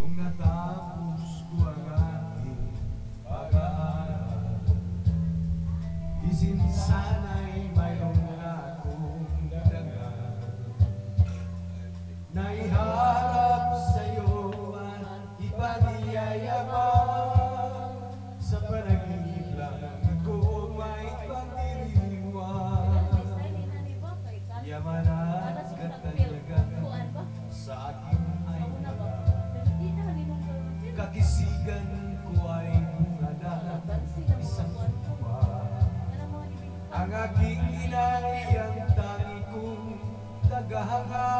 Kung natapos ko ang aking pag-aaral, isin sana'y mayroon na akong dagal na iharap sa'yo at ipaniyayabang sa panaginip lang ko may pagdiriwang. Yaman at katanyagan sa aking ay wala, kakisigan ko ay bunga na isang buwan. Ang aking inay ang tangi kong tagahanga,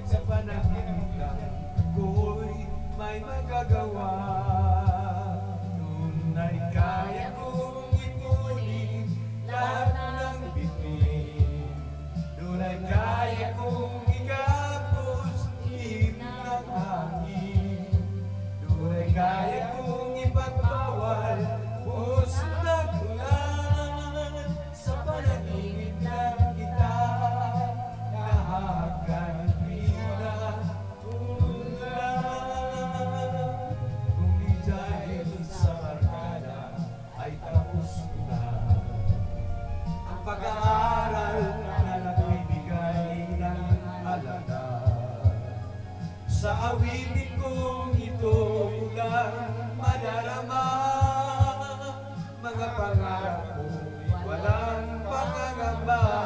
sa panaginip ko'y may magagawa. Noon ay kaya kong ipunin lahat ng bituin, noon ay kaya kong ikapos ihip ng hangin, noon ay kaya kong ipagbawal buhos ng ulan. Sa panaginip lang kita nakakalpina ulan. Kung di dahil sa barkada ay tapos ko na ang pag-aaral na nagbibigay ng halaga. Sa awitin kong ito lang madarama, mga pangarap ko walang pangangamba.